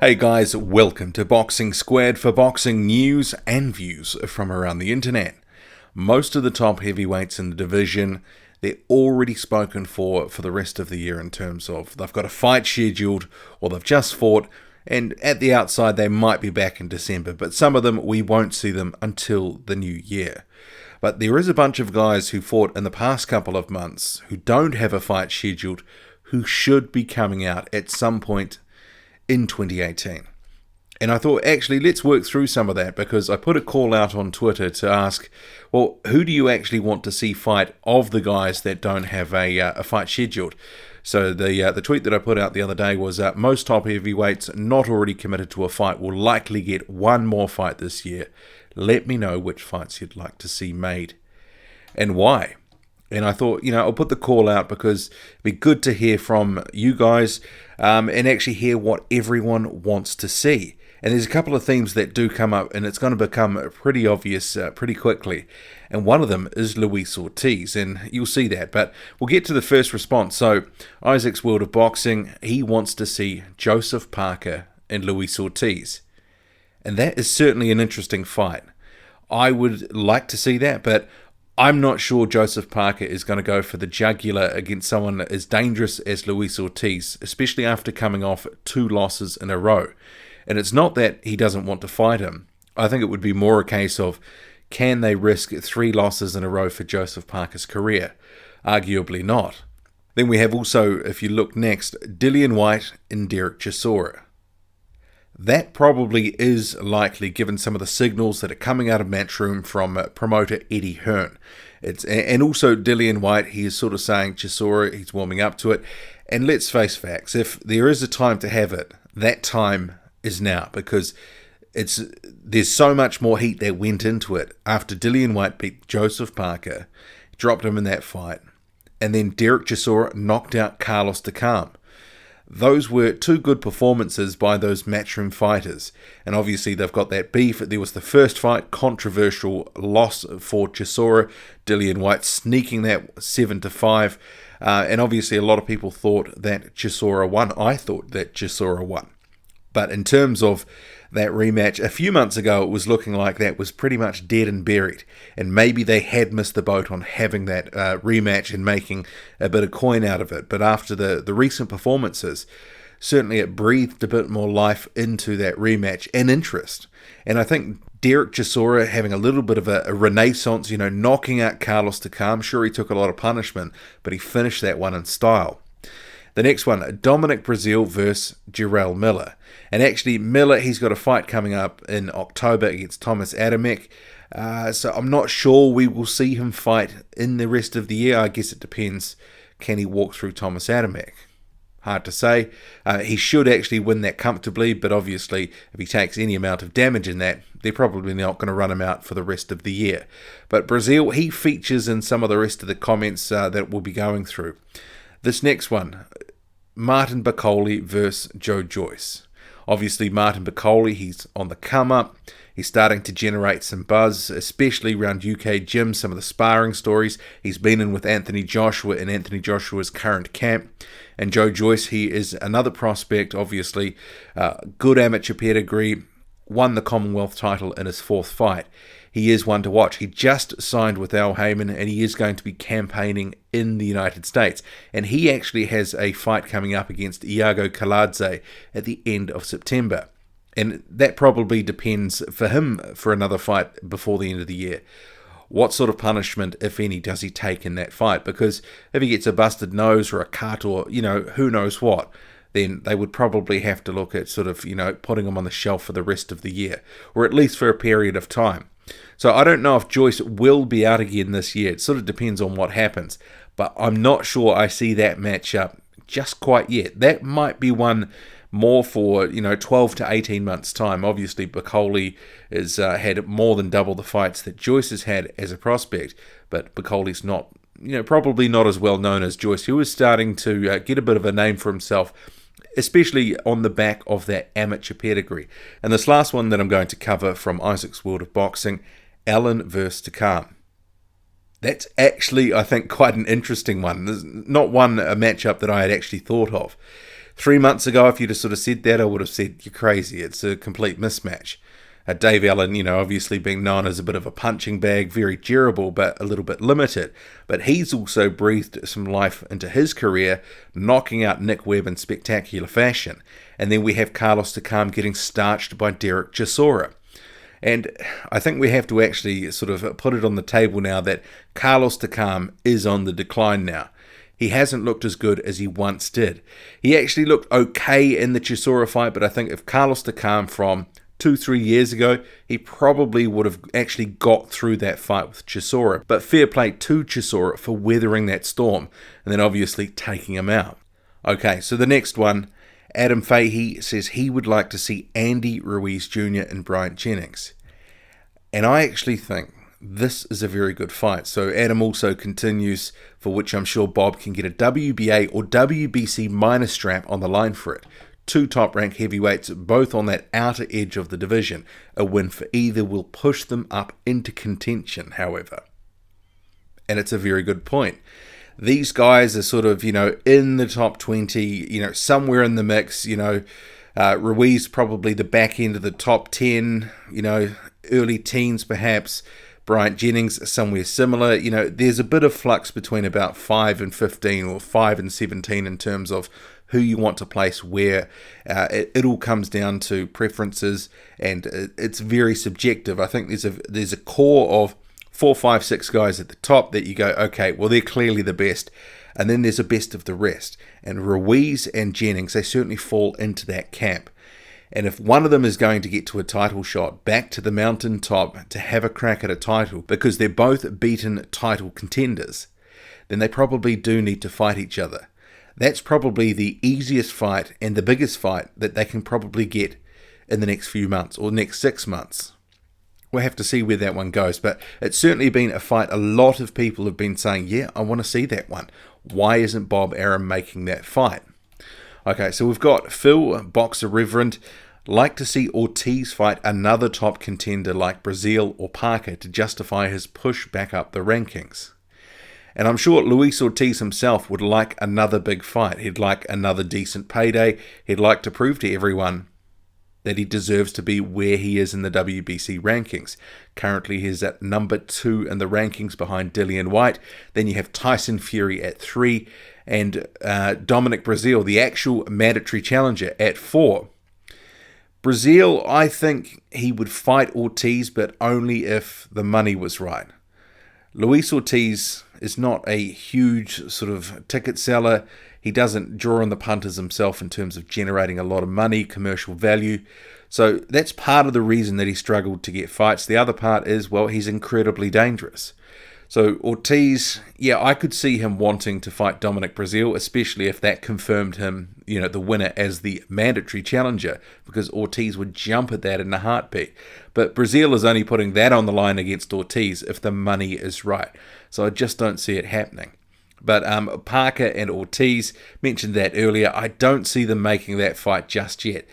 Hey guys, welcome to Boxing Squared for boxing news and views from around the internet. Most of the top heavyweights in the division, they're already spoken for the rest of the year in terms of they've got a fight scheduled or they've just fought, and at the outside they might be back in December, but some of them we won't see them until the new year. But there is a bunch of guys who fought in the past couple of months who don't have a fight scheduled who should be coming out at some point in 2018. And I thought, actually, let's work through some of that, because I put a call out on Twitter to ask, well, who do you actually want to see fight of the guys that don't have a fight scheduled? So the tweet that I put out the other day was most top heavyweights not already committed to a fight will likely get one more fight this year. Let me know which fights you'd like to see made and why. And I thought, I'll put the call out because it'd be good to hear from you guys and actually hear what everyone wants to see. And there's a couple of themes that do come up, and it's going to become pretty obvious pretty quickly. And one of them is Luis Ortiz, and you'll see that. But we'll get to the first response. So Isaac's World of Boxing, he wants to see Joseph Parker and Luis Ortiz. And that is certainly an interesting fight. I would like to see that, but I'm not sure Joseph Parker is going to go for the jugular against someone as dangerous as Luis Ortiz, especially after coming off 2 losses in a row. And it's not that he doesn't want to fight him. I think it would be more a case of, can they risk 3 losses in a row for Joseph Parker's career? Arguably not. Then we have also, if you look next, Dillian Whyte and Dereck Chisora. That probably is likely, given some of the signals that are coming out of Matchroom from promoter Eddie Hearn. And also Dillian Whyte, he is sort of saying Chisora, he's warming up to it. And let's face facts, if there is a time to have it, that time is now, because there's so much more heat that went into it after Dillian Whyte beat Joseph Parker, dropped him in that fight, and then Dereck Chisora knocked out Carlos Takam. Those were 2 good performances by those Matchroom fighters. And obviously they've got that beef. There was the first fight, controversial loss for Chisora. Dillian Whyte sneaking that 7-5. And obviously a lot of people thought that Chisora won. I thought that Chisora won. But in terms of that rematch, a few months ago it was looking like that was pretty much dead and buried. And maybe they had missed the boat on having that rematch and making a bit of coin out of it. But after the recent performances, certainly it breathed a bit more life into that rematch and interest. And I think Dereck Chisora having a little bit of a renaissance, knocking out Carlos Takam. Sure, he took a lot of punishment, but he finished that one in style. The next one, Dominic Brazil versus Jarrell Miller. And actually, Miller, he's got a fight coming up in October against Thomas Adamek. So I'm not sure we will see him fight in the rest of the year. I guess it depends. Can he walk through Thomas Adamek? Hard to say. He should actually win that comfortably, but obviously, if he takes any amount of damage in that, they're probably not going to run him out for the rest of the year. But Brazil, he features in some of the rest of the comments that we'll be going through. This next one, Martin Bakole versus Joe Joyce. Obviously, Martin Bakole, he's on the come-up. He's starting to generate some buzz, especially around UK gyms, some of the sparring stories. He's been in with Anthony Joshua in Anthony Joshua's current camp. And Joe Joyce, he is another prospect, obviously. Good amateur pedigree, won the Commonwealth title in his 4th fight. He is one to watch. He just signed with Al Heyman, and he is going to be campaigning in the United States. And he actually has a fight coming up against Iago Kaladze at the end of September. And that probably depends for him for another fight before the end of the year. What sort of punishment, if any, does he take in that fight? Because if he gets a busted nose or a cut or, who knows what, then they would probably have to look at sort of, putting him on the shelf for the rest of the year, or at least for a period of time. So I don't know if Joyce will be out again this year. It sort of depends on what happens. But I'm not sure I see that matchup just quite yet. That might be one more for, 12 to 18 months' time. Obviously, Bakole has had more than double the fights that Joyce has had as a prospect. But Bacole's not, probably not as well known as Joyce, who is starting to get a bit of a name for himself, especially on the back of that amateur pedigree. And this last one that I'm going to cover from Isaac's World of Boxing, Allen versus Takam. That's actually, I think, quite an interesting one. There's not a matchup that I had actually thought of. 3 months ago, if you'd have sort of said that, I would have said, you're crazy. It's a complete mismatch. Dave Allen, obviously being known as a bit of a punching bag, very durable, but a little bit limited. But he's also breathed some life into his career, knocking out Nick Webb in spectacular fashion. And then we have Carlos Takam getting starched by Dereck Chisora. And I think we have to actually sort of put it on the table now that Carlos Takam is on the decline now. He hasn't looked as good as he once did. He actually looked okay in the Chisora fight, but I think if Carlos Takam from 2-3 years ago, he probably would have actually got through that fight with Chisora. But fair play to Chisora for weathering that storm and then obviously taking him out. Okay, so the next one, Adam Fahey says he would like to see Andy Ruiz Jr. and Bryant Jennings. And I actually think this is a very good fight. So Adam also continues, for which I'm sure Bob can get a WBA or WBC minor strap on the line for it. 2 top-ranked heavyweights, both on that outer edge of the division. A win for either will push them up into contention, however. And it's a very good point. These guys are sort of, in the top 20, somewhere in the mix, Ruiz probably the back end of the top 10, early teens perhaps. Bryant Jennings somewhere similar. There's a bit of flux between about 5 and 15 or 5 and 17 in terms of who you want to place where. It all comes down to preferences, and it's very subjective. I think there's a core of 4, 5, 6 guys at the top that you go, okay, well, they're clearly the best. And then there's a best of the rest. And Ruiz and Jennings, they certainly fall into that camp. And if one of them is going to get to a title shot, back to the mountaintop to have a crack at a title, because they're both beaten title contenders, then they probably do need to fight each other. That's probably the easiest fight and the biggest fight that they can probably get in the next few months or next 6 months. We'll have to see where that one goes, but it's certainly been a fight a lot of people have been saying, yeah, I want to see that one. Why isn't Bob Arum making that fight? Okay, so we've got Phil, Boxer Reverend, like to see Ortiz fight another top contender like Breazeale or Parker to justify his push back up the rankings. And I'm sure Luis Ortiz himself would like another big fight. He'd like another decent payday. He'd like to prove to everyone that he deserves to be where he is in the WBC rankings. Currently, he's at number 2 in the rankings behind Dillian Whyte. Then you have Tyson Fury at 3 and Dominic Brazil, the actual mandatory challenger, at 4. Breazeale, I think he would fight Ortiz, but only if the money was right. Luis Ortiz is not a huge sort of ticket seller. He doesn't draw on the punters himself in terms of generating a lot of money, commercial value. So that's part of the reason that he struggled to get fights. The other part is, well, he's incredibly dangerous. So Ortiz, yeah, I could see him wanting to fight Dominic Brazil, especially if that confirmed him, the winner as the mandatory challenger, because Ortiz would jump at that in a heartbeat. But Brazil is only putting that on the line against Ortiz if the money is right. So I just don't see it happening. But Parker and Ortiz, mentioned that earlier, I don't see them making that fight just yet.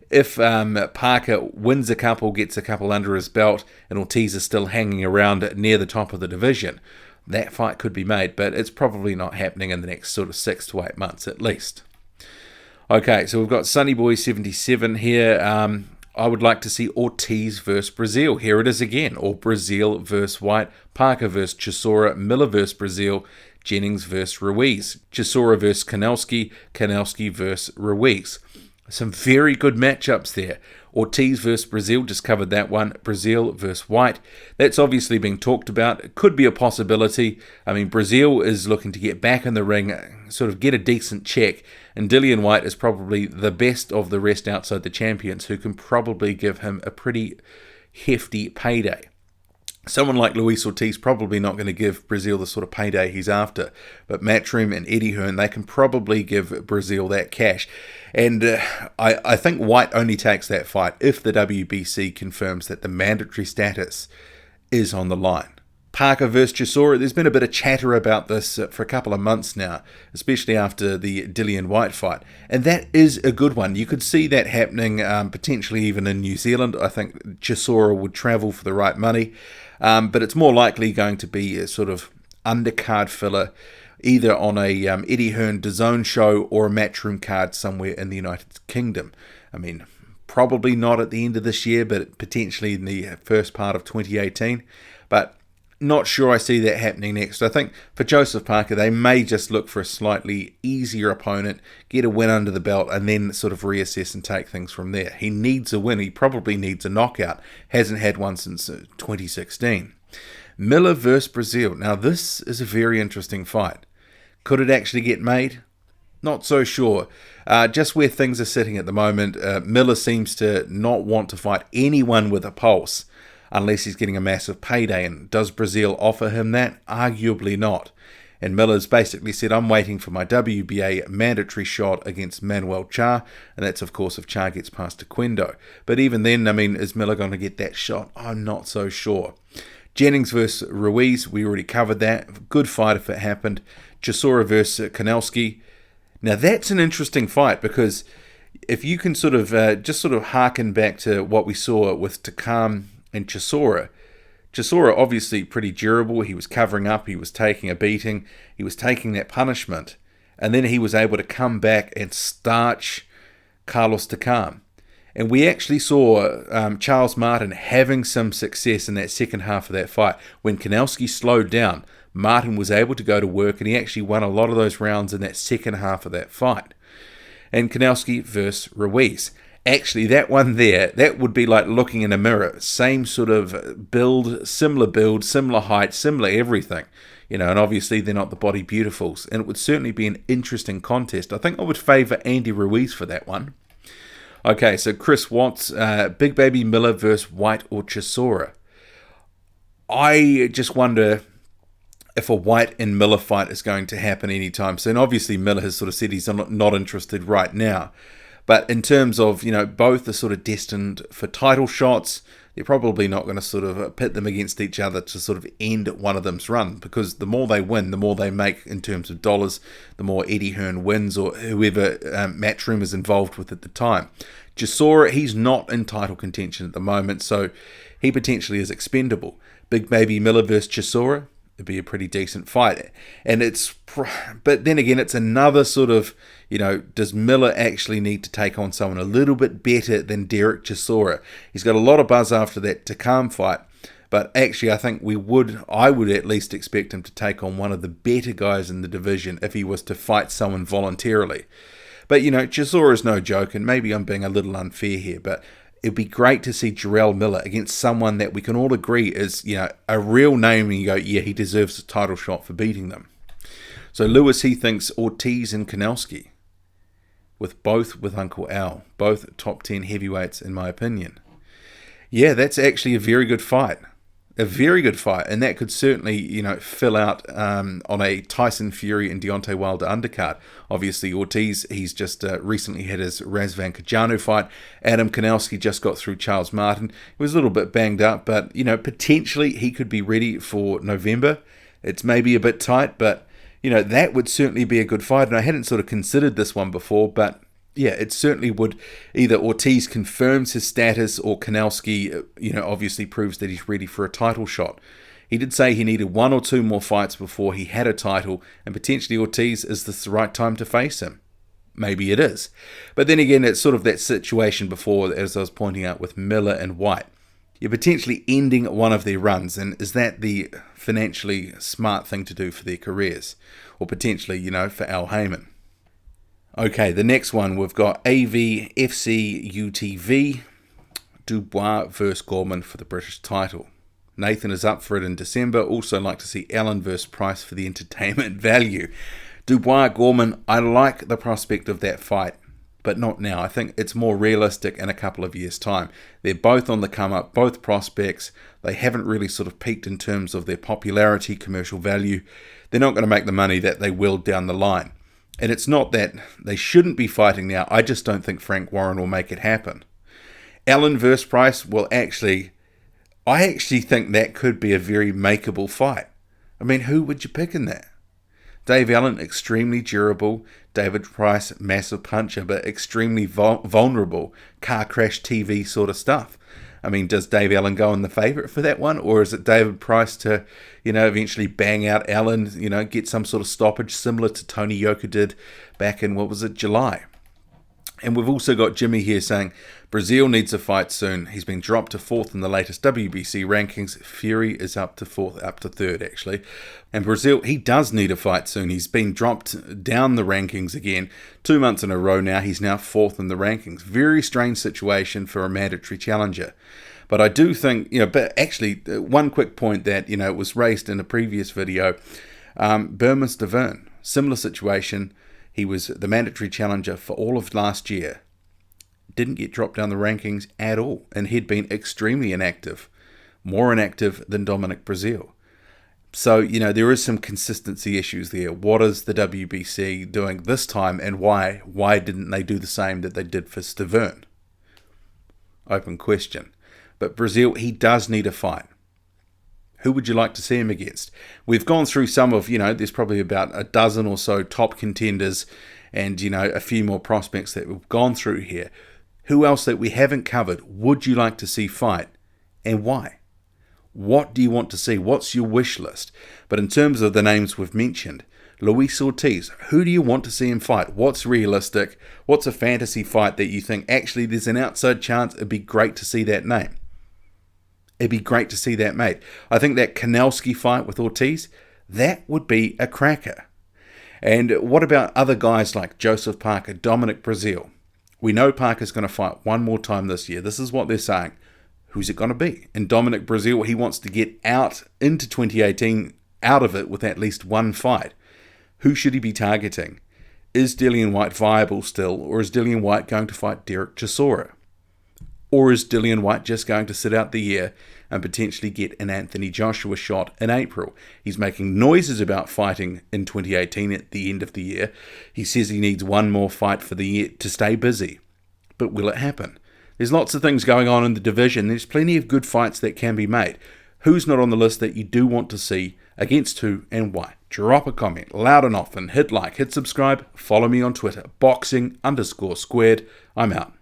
If Parker wins a couple, gets a couple under his belt, and Ortiz is still hanging around near the top of the division, that fight could be made, but it's probably not happening in the next sort of 6 to 8 months at least. Okay, so we've got Sunnyboy77 here. I would like to see Ortiz versus Breazeale. Here it is again. Or Breazeale versus Whyte, Parker versus Chisora, Miller versus Breazeale, Jennings versus Ruiz, Chisora versus Kanelski versus Ruiz. Some very good matchups there. Ortiz versus Breazeale, just covered that one. Breazeale versus Whyte. That's obviously being talked about. It could be a possibility. I mean, Breazeale is looking to get back in the ring, sort of get a decent check. And Dillian Whyte is probably the best of the rest outside the champions who can probably give him a pretty hefty payday. Someone like Luis Ortiz probably not going to give Breazeale the sort of payday he's after. But Matchroom and Eddie Hearn, they can probably give Breazeale that cash. And I think Whyte only takes that fight if the WBC confirms that the mandatory status is on the line. Parker versus Chisora, there's been a bit of chatter about this for a couple of months now, especially after the Dillian Whyte fight. And that is a good one. You could see that happening potentially even in New Zealand. I think Chisora would travel for the right money. But it's more likely going to be a sort of undercard filler either on a Eddie Hearn DAZN show or a Matchroom card somewhere in the United Kingdom. I mean, probably not at the end of this year, but potentially in the first part of 2018. But not sure I see that happening next. I think for Joseph Parker, they may just look for a slightly easier opponent, get a win under the belt, and then sort of reassess and take things from there. He needs a win. He probably needs a knockout. Hasn't had one since 2016. Miller versus Breazeale. Now, this is a very interesting fight. Could it actually get made? Not so sure. Just where things are sitting at the moment, Miller seems to not want to fight anyone with a pulse unless he's getting a massive payday. And does Breazeale offer him that? Arguably not. And Miller's basically said, I'm waiting for my WBA mandatory shot against Manuel Charr, and that's, of course, if Charr gets past Taekwondo. But even then, I mean, is Miller going to get that shot? I'm not so sure. Jennings versus Ruiz, we already covered that. Good fight if it happened. Chisora versus Kanelski. Now, that's an interesting fight, because if you can sort of just harken back to what we saw with Takam and Chisora obviously pretty durable. He was covering up, he was taking a beating, he was taking that punishment, and then he was able to come back and starch Carlos Takam. And we actually saw Charles Martin having some success in that second half of that fight. When Kanelski slowed down, Martin was able to go to work, and he actually won a lot of those rounds in that second half of that fight. And Kanelski versus Ruiz. Actually, that one there, that would be like looking in a mirror. Same sort of build, similar height, similar everything. You know, and obviously they're not the body beautifuls. And it would certainly be an interesting contest. I think I would favour Andy Ruiz for that one. Okay, so Chris Watts, Big Baby Miller versus Whyte or Chisora. I just wonder if a Whyte and Miller fight is going to happen anytime soon. Obviously, Miller has sort of said he's not interested right now. But in terms of, you know, both are sort of destined for title shots, they're probably not going to sort of pit them against each other to sort of end one of them's run, because the more they win, the more they make in terms of dollars, the more Eddie Hearn wins, or whoever Matchroom is involved with at the time. Chisora, he's not in title contention at the moment, so he potentially is expendable. Big Baby Miller versus Chisora, it'd be a pretty decent fight. And but then again, it's another sort of, you know, does Miller actually need to take on someone a little bit better than Dereck Chisora? He's got a lot of buzz after that Takam fight, but actually I think I would at least expect him to take on one of the better guys in the division if he was to fight someone voluntarily. But, you know, Chisora is no joke, and maybe I'm being a little unfair here, but it'd be great to see Jarrell Miller against someone that we can all agree is, you know, a real name, and you go, yeah, he deserves a title shot for beating them. So Luis, he thinks Ortiz and Kanelski, with Uncle Al, both top 10 heavyweights in my opinion. Yeah, that's actually a very good fight. A very good fight, and that could certainly, you know, fill out on a Tyson Fury and Deontay Wilder undercard. Obviously, Ortiz, he's just recently had his Razvan Kajanu fight. Adam Kanelski just got through Charles Martin. He was a little bit banged up, but, you know, potentially he could be ready for November. It's maybe a bit tight, but, you know, that would certainly be a good fight. And I hadn't sort of considered this one before, but yeah, it certainly would. Either Ortiz confirms his status, or Kanelski, you know, obviously proves that he's ready for a title shot. He did say he needed one or two more fights before he had a title, and potentially Ortiz, is this the right time to face him? Maybe it is. But then again, it's sort of that situation before, as I was pointing out, with Miller and Whyte. You're potentially ending one of their runs, and is that the financially smart thing to do for their careers? Or potentially, you know, for Al Heyman. Okay, the next one, we've got AVFC UTV, Dubois versus Gorman for the British title. Nathan is up for it in December. Also like to see Allen versus Price for the entertainment value. Dubois, Gorman, I like the prospect of that fight, but not now. I think it's more realistic in a couple of years' time. They're both on the come up, both prospects. They haven't really sort of peaked in terms of their popularity, commercial value. They're not going to make the money that they will down the line. And it's not that they shouldn't be fighting now. I just don't think Frank Warren will make it happen. Allen versus Price, well, I actually think that could be a very makeable fight. I mean, who would you pick in that? Dave Allen, extremely durable. David Price, massive puncher, but extremely vulnerable. Car crash TV sort of stuff. I mean, does Dave Allen go in the favourite for that one? Or is it David Price to, eventually bang out Allen, get some sort of stoppage similar to Tony Yoka did back in, July? And we've also got Jimmy here saying, Breazeale needs a fight soon. He's been dropped to 4th in the latest WBC rankings. Fury is up to 3rd actually. And Breazeale, he does need a fight soon. He's been dropped down the rankings again 2 months in a row now. He's now 4th in the rankings. Very strange situation for a mandatory challenger. But I do think, but actually, one quick point that, was raised in a previous video, Burmese Deverne, similar situation. He was the mandatory challenger for all of last year. Didn't get dropped down the rankings at all. And he'd been extremely inactive. More inactive than Dominic Brazil. So, there is some consistency issues there. What is the WBC doing this time and why? Why didn't they do the same that they did for Deverne? Open question. But Breazeale, he does need a fight. Who would you like to see him against? We've gone through some of, there's probably about a dozen or so top contenders and, a few more prospects that we've gone through here. Who else that we haven't covered would you like to see fight and why? What do you want to see? What's your wish list? But in terms of the names we've mentioned, Luis Ortiz, who do you want to see him fight? What's realistic? What's a fantasy fight that you think actually there's an outside chance it'd be great to see that name? It'd be great to see that made. I think that Kanelski fight with Ortiz, that would be a cracker. And what about other guys like Joseph Parker, Dominic Brazil? We know Parker's going to fight one more time this year. This is what they're saying. Who's it going to be? And Dominic Brazil, he wants to get out into 2018, out of it with at least one fight. Who should he be targeting? Is Dillian Whyte viable still, or is Dillian Whyte going to fight Dereck Chisora? Or is Dillian Whyte just going to sit out the year and potentially get an Anthony Joshua shot in April? He's making noises about fighting in 2018 at the end of the year. He says he needs one more fight for the year to stay busy. But will it happen? There's lots of things going on in the division. There's plenty of good fights that can be made. Who's not on the list that you do want to see, against who and why? Drop a comment loud and often, hit like, hit subscribe, follow me on Twitter, boxing_squared. I'm out.